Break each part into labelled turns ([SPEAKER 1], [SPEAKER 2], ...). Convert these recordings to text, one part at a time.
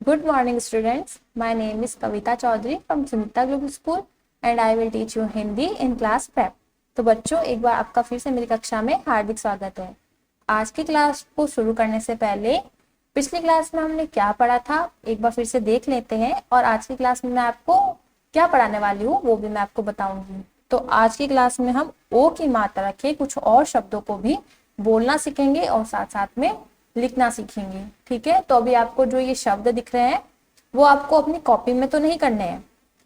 [SPEAKER 1] Good morning, students. My name is Kavita Chaudhary from Sunita Global School and I will teach you Hindi in class prep. तो बच्चों, एक बार आपका फिर से मेरी कक्षा में हार्दिक स्वागत है। आज की क्लास को शुरू करने से पहले पिछली क्लास में हमने क्या पढ़ा था एक बार फिर से देख लेते हैं, और आज की क्लास में मैं आपको क्या पढ़ाने वाली हूँ वो भी मैं आपको बताऊंगी। तो आज की क्लास में हम ओ की मात्रा के कुछ और शब्दों को भी बोलना सीखेंगे और साथ साथ में लिखना सीखेंगे। ठीक है, तो अभी आपको जो ये शब्द दिख रहे हैं वो आपको अपनी कॉपी में तो नहीं करने हैं।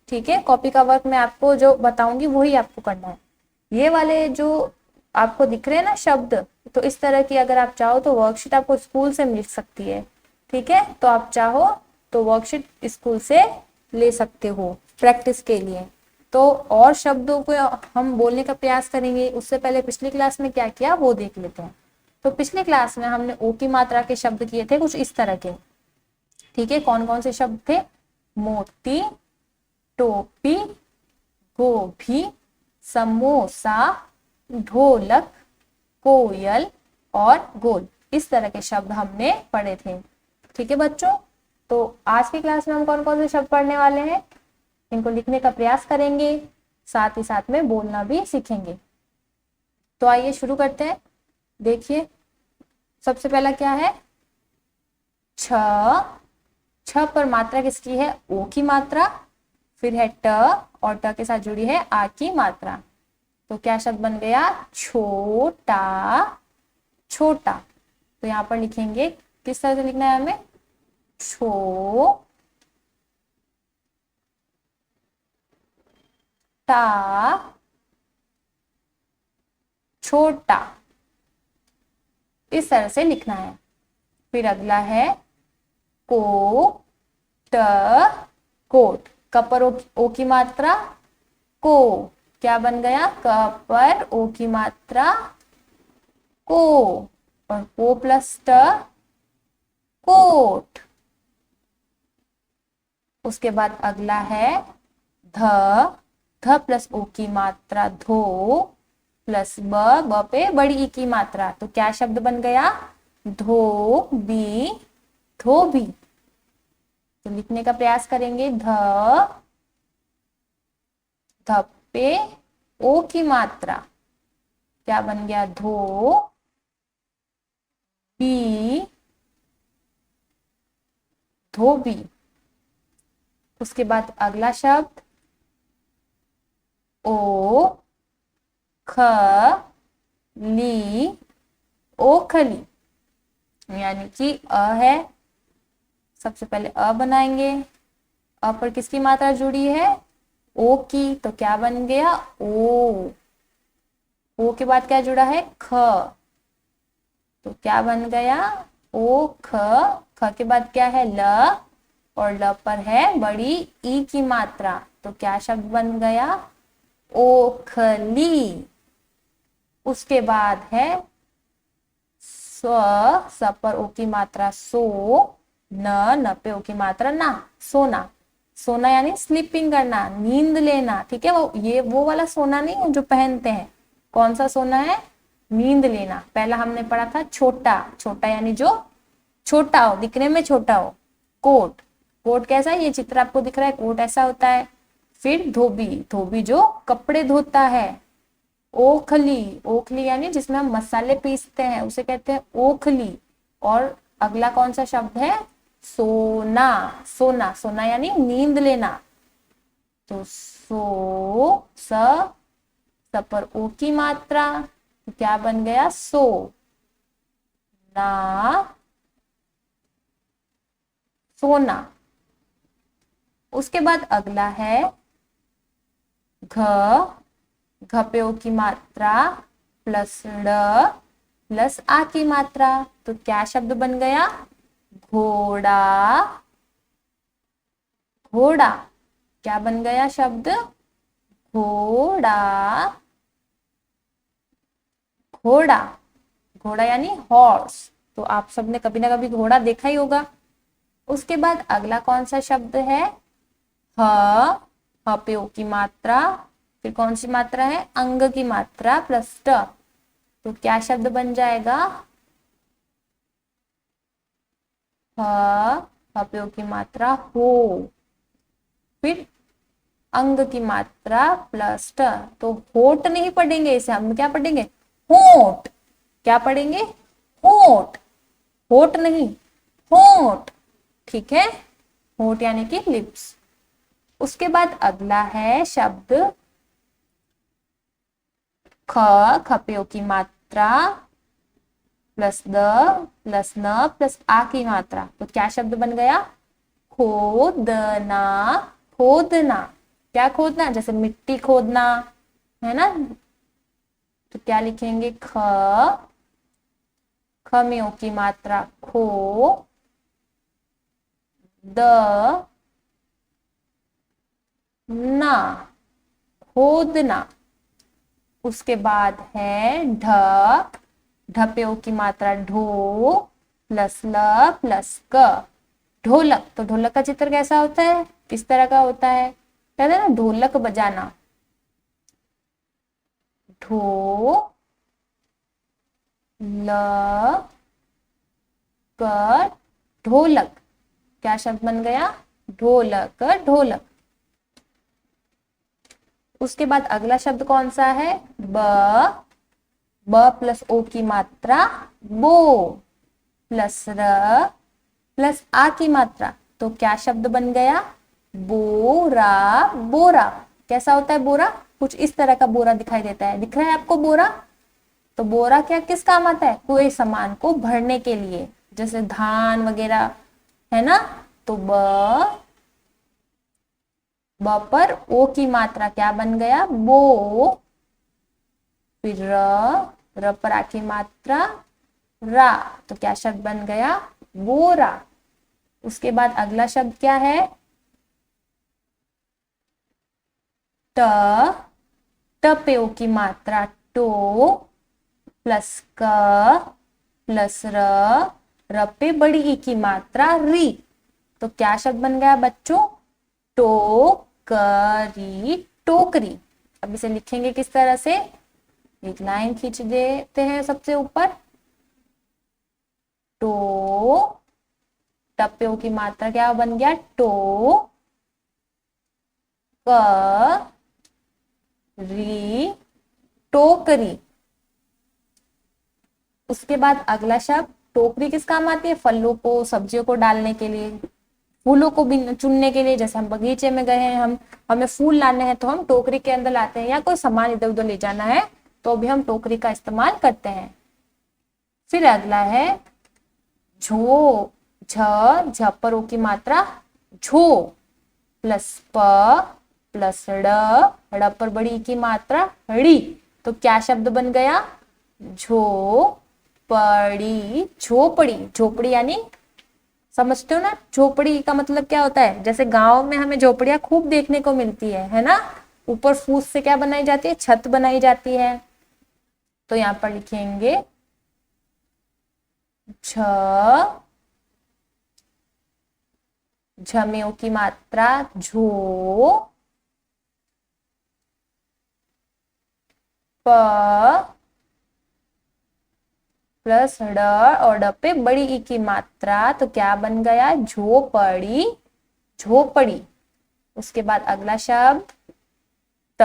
[SPEAKER 1] ठीक है, कॉपी का वर्क मैं आपको जो बताऊंगी वही आपको करना है। ये वाले जो आपको दिख रहे हैं ना शब्द, तो इस तरह की अगर आप चाहो तो वर्कशीट आपको स्कूल से मिल सकती है। ठीक है, तो आप चाहो तो वर्कशीट स्कूल से ले सकते हो प्रैक्टिस के लिए। तो और शब्दों को हम बोलने का प्रयास करेंगे, उससे पहले पिछली क्लास में क्या किया वो देख लेते हैं। तो पिछले क्लास में हमने ओ की मात्रा के शब्द किए थे कुछ इस तरह के। ठीक है, कौन कौन से शब्द थे? मोती, टोपी, गोभी, समोसा, ढोलक, कोयल और गोल। इस तरह के शब्द हमने पढ़े थे। ठीक है बच्चों, तो आज की क्लास में हम कौन कौन से शब्द पढ़ने वाले हैं, इनको लिखने का प्रयास करेंगे, साथ ही साथ में बोलना भी सीखेंगे। तो आइए शुरू करते हैं। देखिए, सबसे पहला क्या है? छ। छ पर मात्रा किसकी है? ओ की मात्रा। फिर है ट, और ट के साथ जुड़ी है आ की मात्रा। तो क्या शब्द बन गया? छोटा। छोटा। तो यहां पर लिखेंगे, किस तरह से लिखना है हमें? छो टा, छोटा, इस तरह से लिखना है। फिर अगला है को ट, कोट। क पर ओ की मात्रा को, क्या बन गया? क पर ओ की मात्रा को, और को प्लस ट कोट। उसके बाद अगला है ध। ध प्लस ओ की मात्रा धो, प्लस ब पे बड़ी ई की मात्रा। तो क्या शब्द बन गया? धोबी। धोबी। तो लिखने का प्रयास करेंगे। ध, ध पे ओ की मात्रा, क्या बन गया? धो बी, धोबी। उसके बाद अगला शब्द ओ ख ली, ओखली। यानी कि अ है, सबसे पहले अ बनाएंगे। अ पर किसकी मात्रा जुड़ी है? ओ की। तो क्या बन गया? ओ। ओ के बाद क्या जुड़ा है? ख। तो क्या बन गया? ओ ख। ख के बाद क्या है? ल, और ल पर है बड़ी ई की मात्रा। तो क्या शब्द बन गया? ओखली। उसके बाद है स्व। स पर ओ की मात्रा सो, न, न पे ओ की मात्रा ना, सोना। सोना यानी स्लीपिंग करना, नींद लेना। ठीक है, वो वाला सोना नहीं है जो पहनते हैं। कौन सा सोना है? नींद लेना। पहला हमने पढ़ा था छोटा। छोटा यानी जो छोटा हो, दिखने में छोटा हो। कोट। कोट कैसा है? ये चित्र आपको दिख रहा है, कोट ऐसा होता है। फिर धोबी। धोबी जो कपड़े धोता है। ओखली। ओखली यानी जिसमें हम मसाले पीसते हैं उसे कहते हैं ओखली। और अगला कौन सा शब्द है? सोना। सोना। सोना यानी नींद लेना। तो सो, स पर ओ की मात्रा, तो क्या बन गया? सो ना, सोना। उसके बाद अगला है घ। घ पे ओ की मात्रा प्लस ड़ प्लस आ की मात्रा। तो क्या शब्द बन गया? घोड़ा। घोड़ा। क्या बन गया शब्द? घोड़ा। घोड़ा। घोड़ा यानी हॉर्स। तो आप सबने कभी ना कभी घोड़ा देखा ही होगा। उसके बाद अगला कौन सा शब्द है? ह। ह पे ओ की मात्रा, फिर कौन सी मात्रा है? अंग की मात्रा प्लस ट। तो क्या शब्द बन जाएगा? ह खप्यो की मात्रा हो, फिर अंग की मात्रा प्लस ट, तो होठ नहीं पढ़ेंगे, इसे हम क्या पढ़ेंगे, होठ। क्या पढ़ेंगे, होठ, होठ नहीं, होठ। ठीक है, होठ यानी कि लिप्स। उसके बाद अगला है शब्द ख, खप्यो की मात्रा प्लस द प्लस न प्लस आ की मात्रा, तो क्या शब्द बन गया, खोदना। खोदना, क्या खोदना, जैसे मिट्टी खोदना, है ना। तो क्या लिखेंगे, ख, खम्यों की मात्रा खो, द ना, खोदना। उसके बाद है ढ, ढप्यो की मात्रा ढो प्लस ल प्लस क, ढोलक। तो ढोलक का चित्र कैसा होता है, किस तरह का होता है, कहते हैं ना ढोलक बजाना, ढो ल क ढोलक। क्या शब्द बन गया, ढोलक, ढोलक। उसके बाद अगला शब्द कौन सा है, ब, ब प्लस ओ की मात्रा बो प्लस र प्लस आ की मात्रा, तो क्या शब्द बन गया, बोरा। बोरा कैसा होता है, बोरा कुछ इस तरह का बोरा दिखाई देता है, दिख रहा है आपको बोरा। तो बोरा क्या किस काम आता है, कोई सामान को भरने के लिए, जैसे धान वगैरह, है ना। तो ब पर ओ की मात्रा क्या बन गया, बो, फिर र पर आ की मात्रा रा, तो क्या शब्द बन गया, बोरा। उसके बाद अगला शब्द क्या है, ट, टप्यो की मात्रा टो प्लस क प्लस र पे बड़ी ई की मात्रा री, तो क्या शब्द बन गया बच्चों, टोकरी। टोकरी। अब इसे लिखेंगे किस तरह से, एक लाइन खींच देते हैं सबसे ऊपर, टो, टप्यो की मात्रा क्या बन गया, टो, क री, टोकरी। उसके बाद अगला शब्द, टोकरी किस काम आती है, फलों को सब्जियों को डालने के लिए, फूलों को भी चुनने के लिए, जैसे हम बगीचे में गए हैं, हम हमें फूल लाने हैं तो हम टोकरी के अंदर लाते हैं, या कोई सामान इधर उधर ले जाना है तो भी हम टोकरी का इस्तेमाल करते हैं। फिर अगला है झो, झ, झ पर ओ की मात्रा झो प्लस प प्लस ड़ पर बड़ी ई की मात्रा ड़ी, तो क्या शब्द बन गया, झोपड़ी। झोपड़ी, झोपड़ी यानी समझते हो ना, झोपड़ी का मतलब क्या होता है, जैसे गांव में हमें झोपड़ियां खूब देखने को मिलती है ना, ऊपर फूस से क्या बनाई जाती है, छत बनाई जाती है। तो यहाँ पर लिखेंगे झ, झमेओ की मात्रा झो, प प्लस ड और ड पे बड़ी ई की मात्रा, तो क्या बन गया, झोपड़ी। झोपड़ी। उसके बाद अगला शब्द त,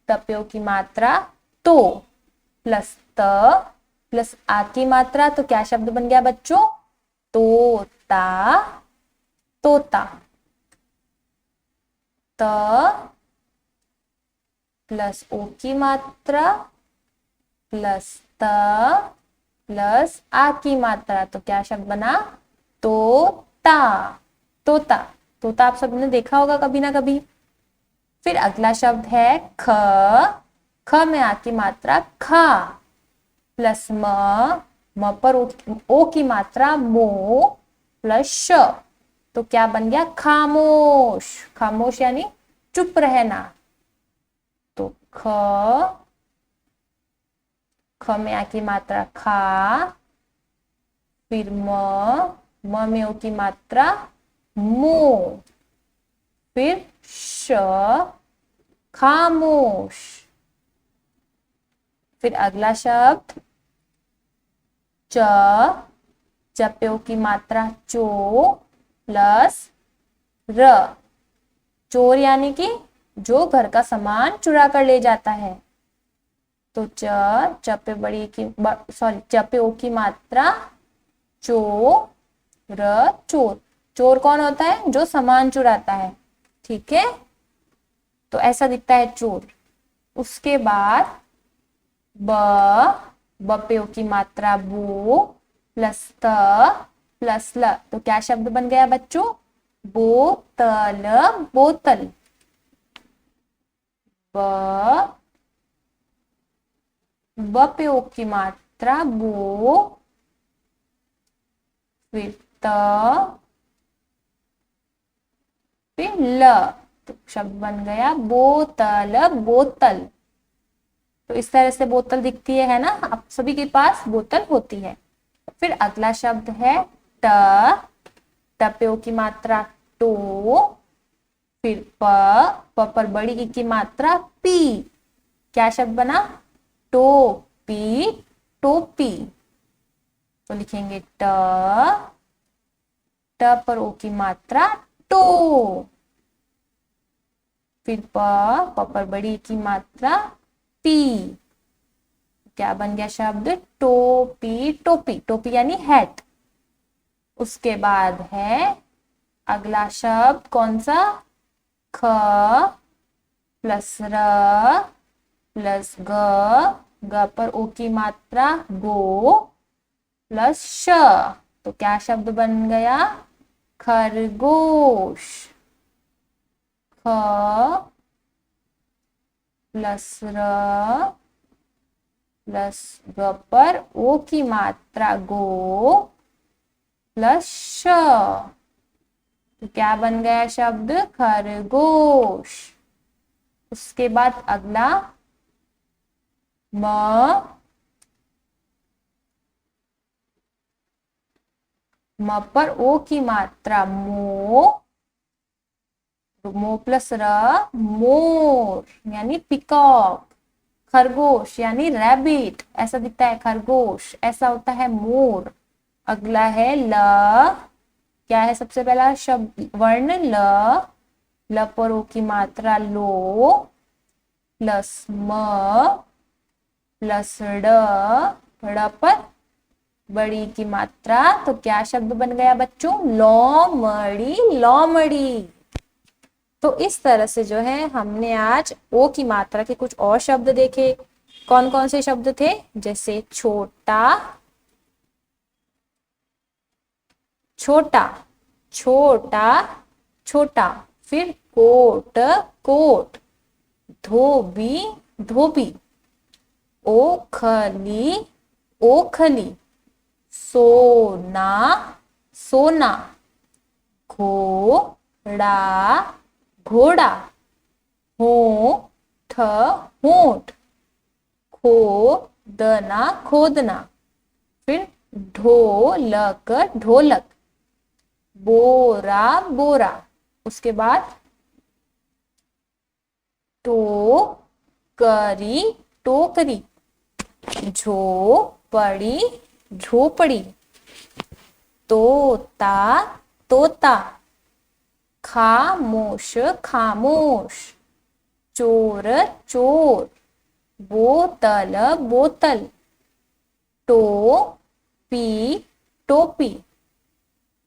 [SPEAKER 1] तप्यो की मात्रा तो प्लस त प्लस आ की मात्रा, तो क्या शब्द बन गया बच्चों, तोता। तोता। त प्लस ओ की मात्रा प्लस त प्लस आ की मात्रा, तो क्या शब्द बना, तोता। तोता। तोता आप सबने देखा होगा कभी ना कभी। फिर अगला शब्द है ख, ख में आ की मात्रा खा प्लस म पर ओ की मात्रा मो प्लस श, तो क्या बन गया, खामोश। खामोश यानी चुप रहना। तो ख, ख में आ की मात्रा खा, फिर म में ओ की मात्रा मो, फिर श, खामोश। फिर अगला शब्द च, चप्यो की मात्रा चो प्लस र। चोर यानी कि जो घर का सामान चुरा कर ले जाता है। तो च पे बड़ी की सॉरी च पे ओ की मात्रा चो र चोर। चोर कौन होता है? जो सामान चुराता है। ठीक है, तो ऐसा दिखता है चोर। उसके बाद ब पे ओ की मात्रा बो प्लस त प्लस ल। तो क्या शब्द बन गया बच्चों? बोतल। बोतल। ब पे ओ की मात्रा बो, फिर त, फिर ल। तो शब्द बन गया बोतल। बोतल। तो इस तरह से बोतल दिखती है ना? आप सभी के पास बोतल होती है। फिर अगला शब्द है ट। ट पे ओ की मात्रा टो, फिर प पर बड़ी ई की मात्रा पी। क्या शब्द बना? टोपी। टोपी। तो लिखेंगे ट पर ओ की मात्रा टो, फिर प पर बड़ी ई की मात्रा पी। क्या बन गया शब्द? टोपी। टोपी। टोपी यानी हैट। उसके बाद है अगला शब्द कौन सा? ख प्लस र प्लस ग पर ओ की मात्रा गो प्लस श। तो क्या शब्द बन गया? खरगोश। ख प्लस र प्लस ग पर ओ की मात्रा गो प्लस श। तो क्या बन गया शब्द? खरगोश। उसके बाद अगला म पर ओ की मात्रा मो, मो प्लस र मोर यानी पिकॉक। खरगोश यानी रैबिट, ऐसा दिखता है खरगोश, ऐसा होता है मोर। अगला है ल। क्या है सबसे पहला शब्द वर्ण? ल। ल पर ओ की मात्रा लो प्लस म प्लस ड़ पर बड़ी की मात्रा। तो क्या शब्द बन गया बच्चों? लोमड़ी। लोमड़ी। तो इस तरह से जो है हमने आज ओ की मात्रा के कुछ और शब्द देखे। कौन कौन से शब्द थे? जैसे छोटा, छोटा, छोटा, छोटा। फिर कोट, कोट। धोबी, धोबी। ओखली, ओखली। सोना, सोना। घोड़ा, घोड़ा। होठ, होठ। खोदना, खोदना। फिर ढोलक, ढोलक। बोरा, बोरा। उसके बाद टोकरी, टोकरी। झोपड़ी, झोपड़ी। तोता, तोता। खामोश, खामोश। चोर, चोर। बोतल, बोतल। टोपी, टोपी।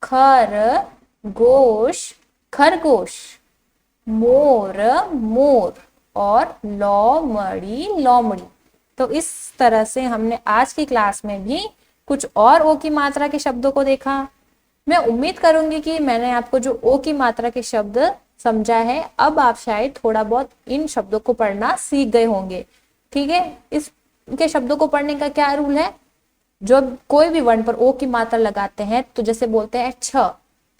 [SPEAKER 1] खरगोश, खरगोश। मोर, मोर। और लोमड़ी, लोमड़ी। तो इस तरह से हमने आज की क्लास में भी कुछ और ओ की मात्रा के शब्दों को देखा। मैं उम्मीद करूंगी कि मैंने आपको जो ओ की मात्रा के शब्द समझा है, अब आप शायद थोड़ा बहुत इन शब्दों को पढ़ना सीख गए होंगे। ठीक है, इनके शब्दों को पढ़ने का क्या रूल है? जब कोई भी वर्ण पर ओ की मात्रा लगाते हैं तो जैसे बोलते हैं छ,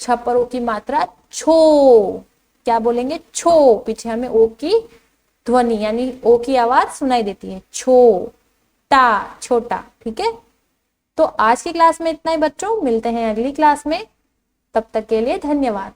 [SPEAKER 1] छ पर ओ की मात्रा छो। क्या बोलेंगे? छो। पीछे हमें ओ की ध्वनि यानी ओ की आवाज सुनाई देती है। छो टा, छोटा। ठीक है, तो आज की क्लास में इतना ही बच्चों। मिलते हैं अगली क्लास में, तब तक के लिए धन्यवाद।